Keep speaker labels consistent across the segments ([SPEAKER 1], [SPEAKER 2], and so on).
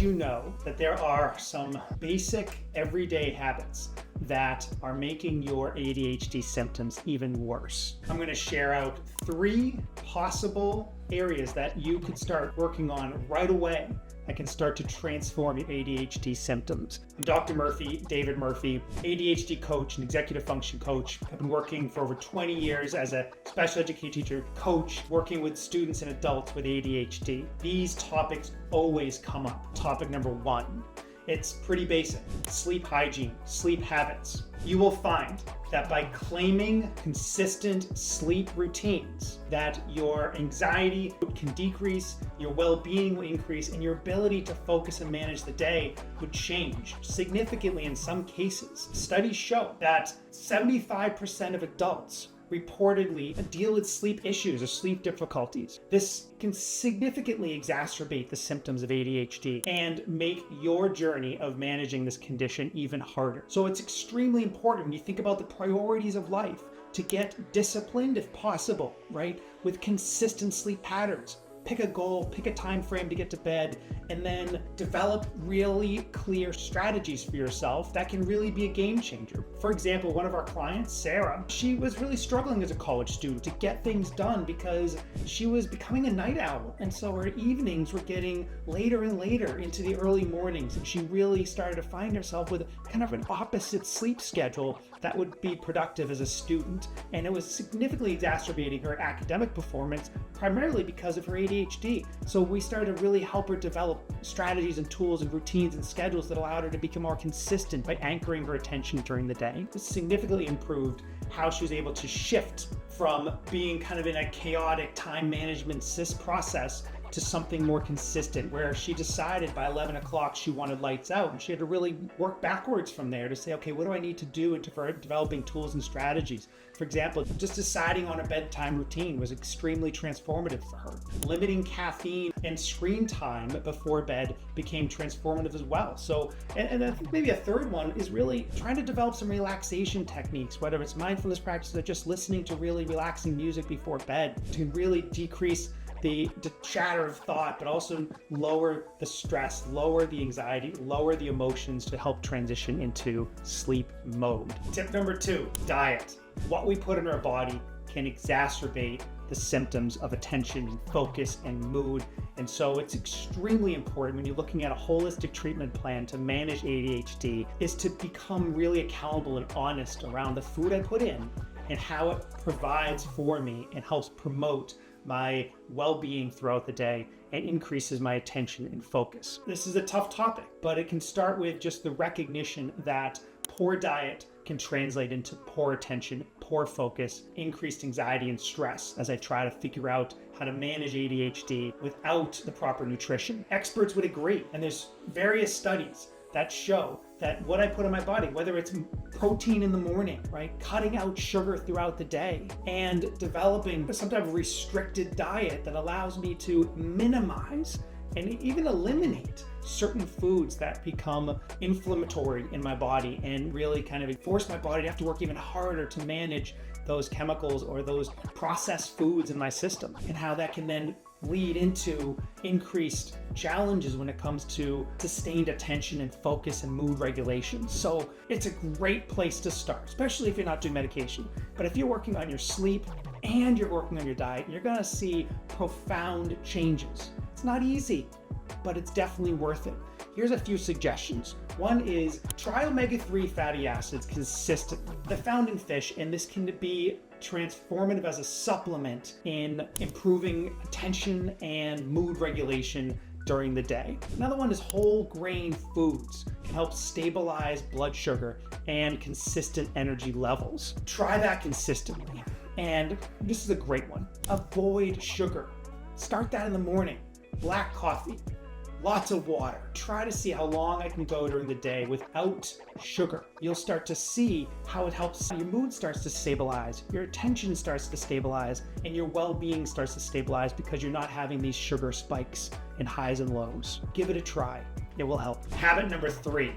[SPEAKER 1] Did you know that there are some basic everyday habits that are making your ADHD symptoms even worse? I'm going to share out 3 possible areas that you could start working on right away that can start to transform your ADHD symptoms. I'm Dr. Murphy, David Murphy, ADHD coach and executive function coach. I've been working for over 20 years as a special education teacher coach, working with students and adults with ADHD. These topics always come up. Topic number 1. It's pretty basic. Sleep hygiene, sleep habits. You will find that by claiming consistent sleep routines, that your anxiety can decrease, your well-being will increase, and your ability to focus and manage the day would change significantly in some cases. Studies show that 75% of adults reportedly deal with sleep issues or sleep difficulties. This can significantly exacerbate the symptoms of ADHD and make your journey of managing this condition even harder. So it's extremely important when you think about the priorities of life to get disciplined if possible, right? With consistent sleep patterns. Pick a goal, pick a time frame to get to bed, and then develop really clear strategies for yourself that can really be a game changer. For example, one of our clients, Sarah, she was really struggling as a college student to get things done because she was becoming a night owl. And so her evenings were getting later and later into the early mornings. And she really started to find herself with kind of an opposite sleep schedule that would be productive as a student. And it was significantly exacerbating her academic performance, primarily because of her ADHD. So we started to really help her develop strategies and tools and routines and schedules that allowed her to become more consistent by anchoring her attention during the day. This significantly improved how she was able to shift from being kind of in a chaotic time management process to something more consistent, where she decided by 11 o'clock she wanted lights out, and she had to really work backwards from there to say, okay, what do I need to do into developing tools and strategies? For example, just deciding on a bedtime routine was extremely transformative for her. Limiting caffeine and screen time before bed became transformative as well. So, and I think maybe a third one is really trying to develop some relaxation techniques, whether it's mindfulness practices or just listening to really relaxing music before bed to really decrease the chatter of thought, but also lower the stress, lower the anxiety, lower the emotions to help transition into sleep mode. Tip number 2, diet. What we put in our body can exacerbate the symptoms of attention and focus and mood. And so it's extremely important when you're looking at a holistic treatment plan to manage ADHD is to become really accountable and honest around the food I put in and how it provides for me and helps promote my well-being throughout the day and increases my attention and focus. This is a tough topic, but it can start with just the recognition that poor diet can translate into poor attention, poor focus, increased anxiety and stress as I try to figure out how to manage ADHD without the proper nutrition. Experts would agree, and there's various studies that show that what I put in my body, whether it's protein in the morning, right, cutting out sugar throughout the day, and developing some type of restricted diet that allows me to minimize and even eliminate certain foods that become inflammatory in my body and really kind of force my body to have to work even harder to manage those chemicals or those processed foods in my system, and how that can then lead into increased challenges when it comes to sustained attention and focus and mood regulation. So it's a great place to start, especially if you're not doing medication. But if you're working on your sleep and you're working on your diet, you're gonna see profound changes. It's not easy, but it's definitely worth it. Here's a few suggestions. One is try omega-3 fatty acids consistently. They're found in fish, and this can be transformative as a supplement in improving attention and mood regulation during the day. Another one is whole grain foods can help stabilize blood sugar and consistent energy levels. Try that consistently. And this is a great one. Avoid sugar. Start that in the morning. Black coffee. Lots of water. Try to see how long I can go during the day without sugar. You'll start to see how it helps. Your mood starts to stabilize, your attention starts to stabilize, and your well-being starts to stabilize because you're not having these sugar spikes and highs and lows. Give it a try. It will help. Habit number 3,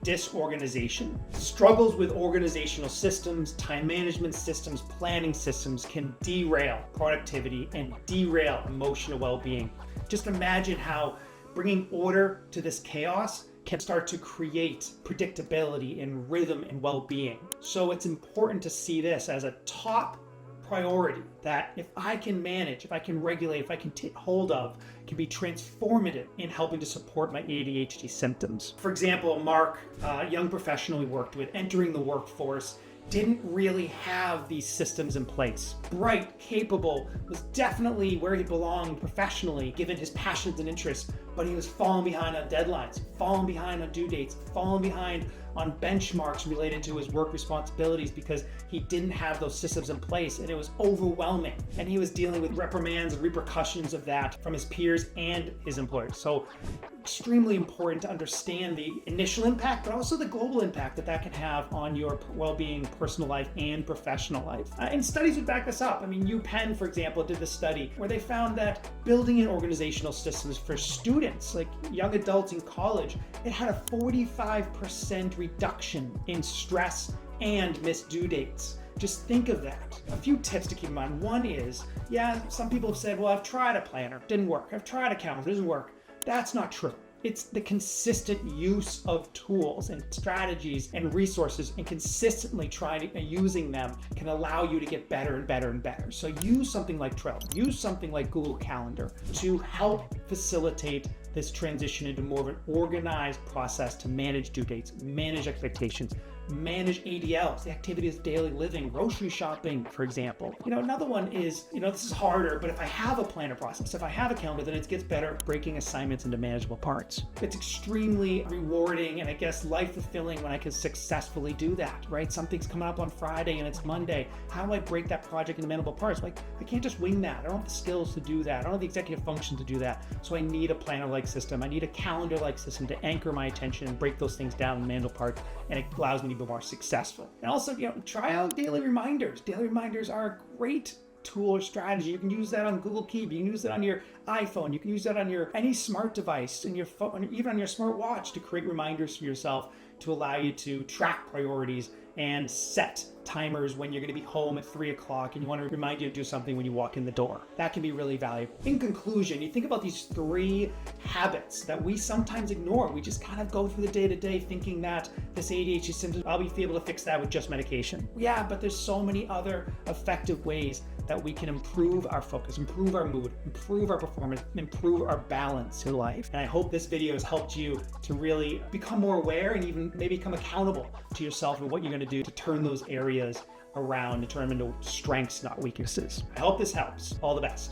[SPEAKER 1] disorganization. Struggles with organizational systems, time management systems, planning systems can derail productivity and derail emotional well-being. Just imagine how Bringing order to this chaos can start to create predictability and rhythm and well-being. So it's important to see this as a top priority, that if I can manage, if I can regulate, if I can take hold of, can be transformative in helping to support my ADHD symptoms. For example, Mark, a young professional we worked with, entering the workforce, didn't really have these systems in place. Bright, capable, was definitely where he belonged professionally, given his passions and interests, but he was falling behind on deadlines, falling behind on due dates, falling behind on benchmarks related to his work responsibilities because he didn't have those systems in place, and it was overwhelming. And he was dealing with reprimands and repercussions of that from his peers and his employers. So extremely important to understand the initial impact, but also the global impact that that can have on your well-being, personal life, and professional life. And studies would back this up. I mean, UPenn, for example, did this study where they found that building in organizational systems for students, like young adults in college, it had a 45% reduction in stress and missed due dates. Just think of that. A few tips to keep in mind. One is, some people have said, well, I've tried a planner, didn't work. I've tried a calendar, doesn't work. That's not true. It's the consistent use of tools and strategies and resources, and consistently using them can allow you to get better and better and better. So use something like Trello, use something like Google Calendar to help facilitate this transition into more of an organized process to manage due dates, manage expectations, manage ADLs, the activities of daily living, grocery shopping, for example. Another one is, this is harder, but if I have a planner process, if I have a calendar, then it gets better at breaking assignments into manageable parts. It's extremely rewarding and I guess life fulfilling when I can successfully do that, right? Something's coming up on Friday and it's Monday. How do I break that project into manageable parts? Like, I can't just wing that. I don't have the skills to do that. I don't have the executive function to do that. So I need a planner-like system. I need a calendar-like system to anchor my attention and break those things down in manageable parts, and it allows me to be more successful. And also, try out daily reminders. Daily reminders are a great tool or strategy. You can use that on Google Keep. You can use that on your iPhone. You can use that on any smart device, in your phone, even on your smartwatch, to create reminders for yourself to allow you to track priorities and set timers when you're going to be home at 3 o'clock and you want to remind you to do something when you walk in the door. That can be really valuable. In conclusion, you think about these 3 habits that we sometimes ignore. We just kind of go through the day-to-day thinking that this ADHD symptom, I'll be able to fix that with just medication. Yeah, but there's so many other effective ways that we can improve our focus, improve our mood, improve our performance, improve our balance in life. And I hope this video has helped you to really become more aware and even maybe become accountable to yourself and what you're going to do to turn those areas around and turn them into strengths, not weaknesses. I hope this helps. All the best.